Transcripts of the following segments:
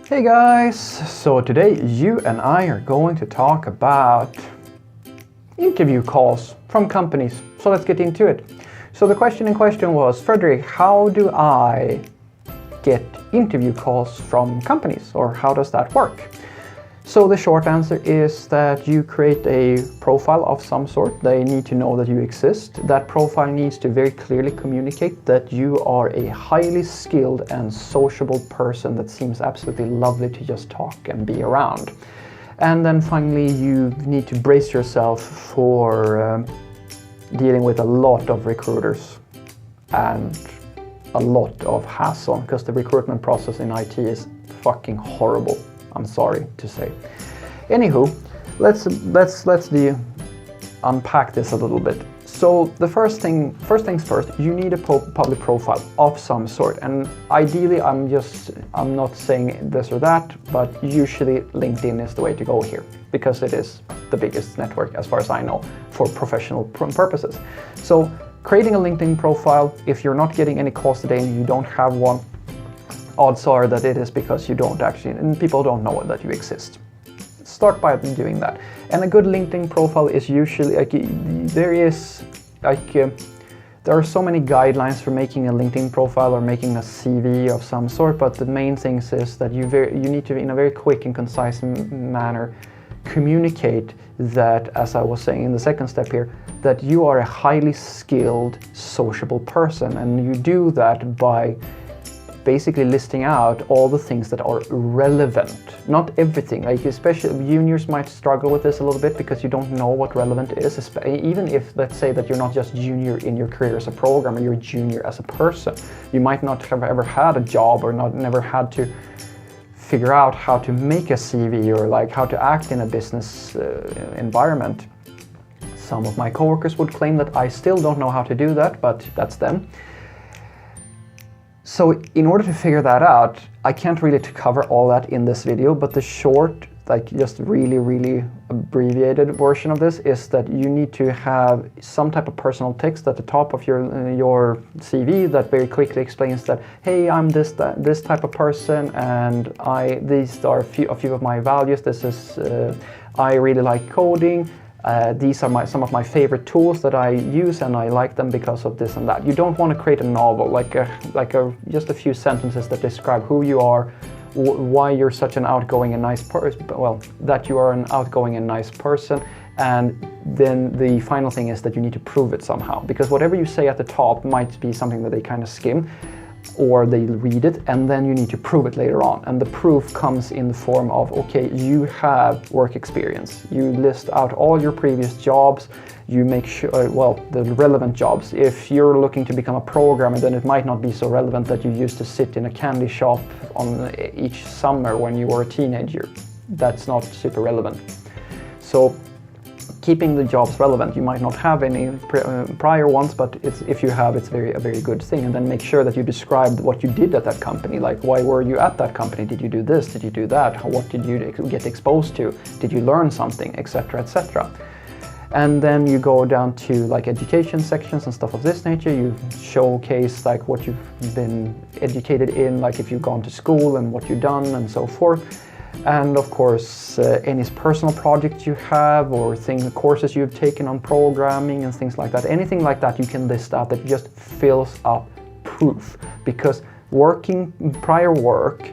Hey guys, so today you and I are going to talk about interview calls from companies. So let's get into it. So the question in question was, Frederick, how do I get interview calls from companies, or how does that work? So the short answer is that you create a profile of some sort. They need to know that you exist. That profile needs to very clearly communicate that you are a highly skilled and sociable person that seems absolutely lovely to just talk and be around. And then finally, you need to brace yourself for dealing with a lot of recruiters and a lot of hassle, because the recruitment process in IT is fucking horrible. I'm sorry to say. Anywho, let's unpack this a little bit. So the first things first, you need a public profile of some sort, and ideally, I'm not saying this or that, but usually LinkedIn is the way to go here, because it is the biggest network, as far as I know, for professional purposes. So creating a LinkedIn profile, if you're not getting any calls today and you don't have one, odds are that it is because you don't actually, and people don't know that you exist. Start by doing that. And a good LinkedIn profile is usually, there are so many guidelines for making a LinkedIn profile or making a CV of some sort, but the main thing is that you need to, in a very quick and concise manner, communicate that, as I was saying in the second step here, that you are a highly skilled, sociable person, and you do that by basically listing out all the things that are relevant. Not everything, like especially juniors might struggle with this a little bit because you don't know what relevant is, even if, let's say that you're not just junior in your career as a programmer, you're junior as a person. You might not have ever had a job or never had to figure out how to make a CV or like how to act in a business environment. Some of my coworkers would claim that I still don't know how to do that, but that's them. So in order to figure that out, I can't really cover all that in this video, but the short, like just really abbreviated version of this is that you need to have some type of personal text at the top of your CV that very quickly explains that, hey, I'm this type of person, and these are a few of my values. This is I really like coding. These are some of my favorite tools that I use, and I like them because of this and that. You don't want to create a novel, just a few sentences that describe who you are, why you're such an outgoing and nice person, that you are an outgoing and nice person, and then the final thing is that you need to prove it somehow, because whatever you say at the top might be something that they kind of skim, or they read it, and then you need to prove it later on. And the proof comes in the form of, okay, you have work experience. You list out all your previous jobs. You make sure, the relevant jobs. If you're looking to become a programmer, then it might not be so relevant that you used to sit in a candy shop on each summer when you were a teenager. That's not super relevant. So keeping the jobs relevant. You might not have any prior ones, but if you have, it's a very good thing. And then make sure that you describe what you did at that company. Like, why were you at that company? Did you do this? Did you do that? What did you get exposed to? Did you learn something, etc., etc. And then you go down to like education sections and stuff of this nature. You showcase like what you've been educated in, like if you've gone to school and what you've done and so forth. And of course, any personal projects you have, or courses you've taken on programming and things like that. Anything like that you can list out that just fills up proof. Because prior work,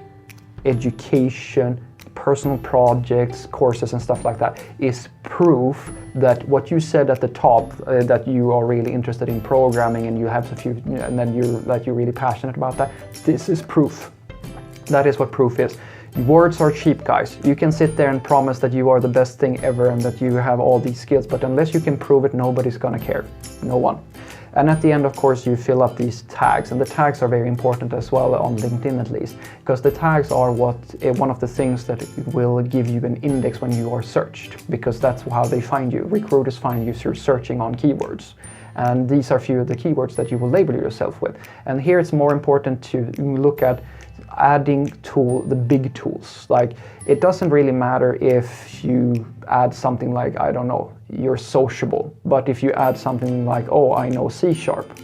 education, personal projects, courses and stuff like that is proof that what you said at the top, that you are really interested in programming and you have a few, and then you're really passionate about that. This is proof. That is what proof is. Words are cheap, guys. You can sit there and promise that you are the best thing ever and that you have all these skills, but unless you can prove it, nobody's gonna care. No one. And at the end, of course, you fill up these tags, and the tags are very important as well on LinkedIn, at least, because the tags are one of the things that will give you an index when you are searched, because that's how they find you. Recruiters find you through searching on keywords. And these are a few of the keywords that you will label yourself with. And here it's more important to look at adding the big tools. Like, it doesn't really matter if you add something like, I don't know, you're sociable, but if you add something like, oh, I know C#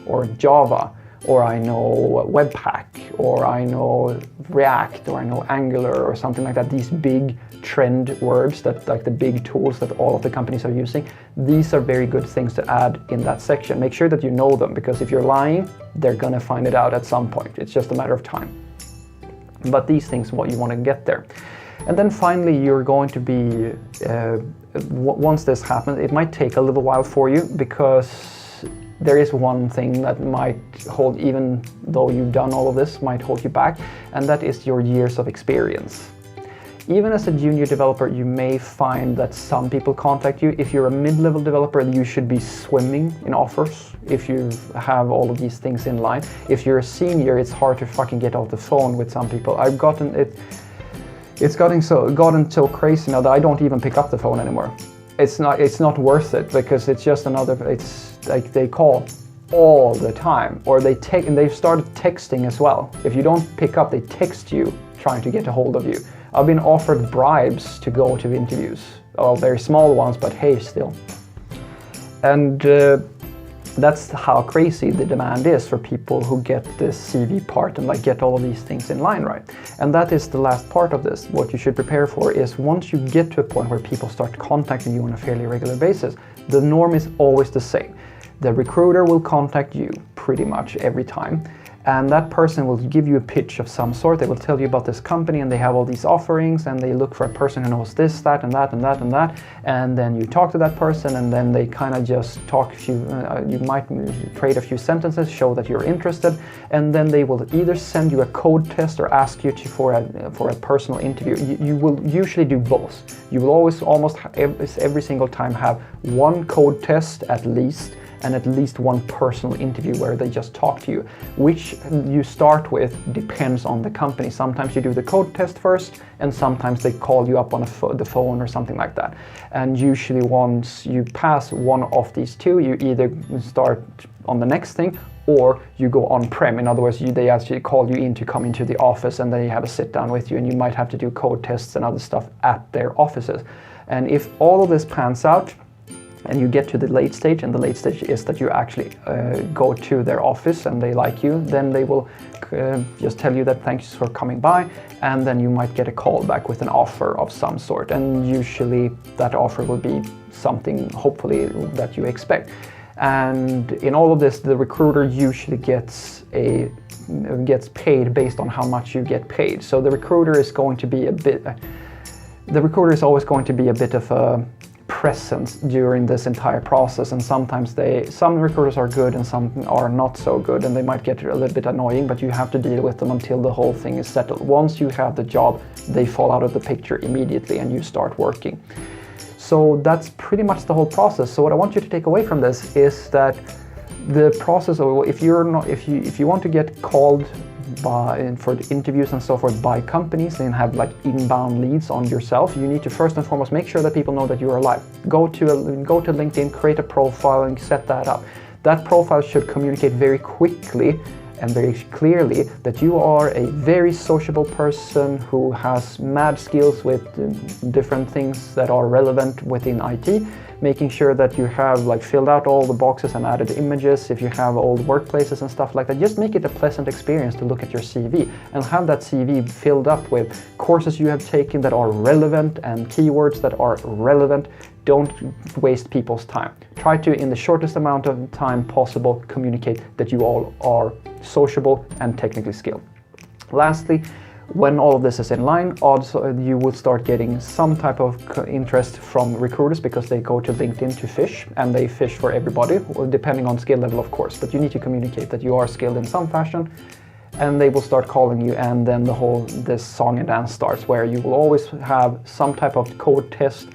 or Java or I know Webpack, or I know React, or I know Angular, or something like that. These big trend words, that like the big tools that all of the companies are using, these are very good things to add in that section. Make sure that you know them, because if you're lying, they're gonna find it out at some point. It's just a matter of time. But these things, what you want to get there. And then finally, you're going to be, once this happens, it might take a little while for you, because there is one thing that might hold, even though you've done all of this, might hold you back, and that is your years of experience. Even as a junior developer, you may find that some people contact you. If you're a mid-level developer, you should be swimming in offers if you have all of these things in line. If you're a senior, it's hard to fucking get off the phone with some people. I've gotten it. It's gotten so crazy now that I don't even pick up the phone anymore. It's not worth it, because it's just another. It's like they call all the time, or they've started texting as well. If you don't pick up, they text you trying to get a hold of you. I've been offered bribes to go to interviews. Well, very small ones, but hey, still. And that's how crazy the demand is for people who get this CV part and like get all of these things in line, right? And that is the last part of this. What you should prepare for is, once you get to a point where people start contacting you on a fairly regular basis, the norm is always the same. The recruiter will contact you pretty much every time. And that person will give you a pitch of some sort. They will tell you about this company, and they have all these offerings, and they look for a person who knows this, that, and that, and that, and that. And then you talk to that person, and then they kind of just talk you might trade a few sentences, show that you're interested, and then they will either send you a code test or ask you for a personal interview. You will usually do both. You will always, almost every single time, have one code test at least, and at least one personal interview where they just talk to you. Which you start with depends on the company. Sometimes you do the code test first, and sometimes they call you up on the phone or something like that. And usually once you pass one of these two, you either start on the next thing, or you go on-prem. In other words, they actually call you in to come into the office, and they have a sit down with you, and you might have to do code tests and other stuff at their offices. And if all of this pans out, and you get to the late stage, and the late stage is that you actually go to their office and they like you, then they will just tell you that thanks for coming by, and then you might get a call back with an offer of some sort. And usually that offer will be something, hopefully, that you expect. And in all of this, the recruiter usually gets paid based on how much you get paid. So the recruiter is always going to be a bit of a presence during this entire process, and sometimes some recruiters are good and some are not so good, and they might get a little bit annoying, but you have to deal with them until the whole thing is settled. Once you have the job, they fall out of the picture immediately and you start working. So that's pretty much the whole process. So what I want you to take away from this is that the process of, if you want to get called for the interviews and so forth by companies and have like inbound leads on yourself, you need to first and foremost make sure that people know that you are alive. Go to LinkedIn, create a profile, and set that up. That profile should communicate very quickly and very clearly that you are a very sociable person who has mad skills with different things that are relevant within IT. Making sure that you have like filled out all the boxes and added images if you have old workplaces and stuff like that. Just make it a pleasant experience to look at your CV, and have that CV filled up with courses you have taken that are relevant and keywords that are relevant. Don't waste people's time. Try to, in the shortest amount of time possible, communicate that you all are sociable and technically skilled. Lastly, when all of this is in line, also you will start getting some type of interest from recruiters, because they go to LinkedIn to fish, and they fish for everybody, depending on skill level, of course. But you need to communicate that you are skilled in some fashion, and they will start calling you, and then this song and dance starts, where you will always have some type of code test,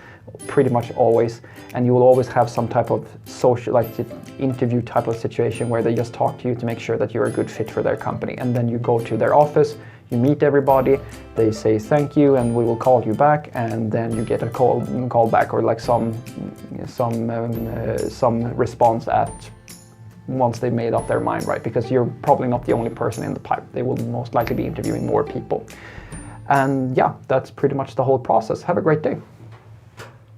pretty much always, and you will always have some type of social, like interview type of situation, where they just talk to you to make sure that you're a good fit for their company. And then you go to their office, you meet everybody, they say thank you and we will call you back, and then you get a call back, or like some response once they've made up their mind, right? Because you're probably not the only person in the pipe. They will most likely be interviewing more people. And yeah, that's pretty much the whole process. Have a great day.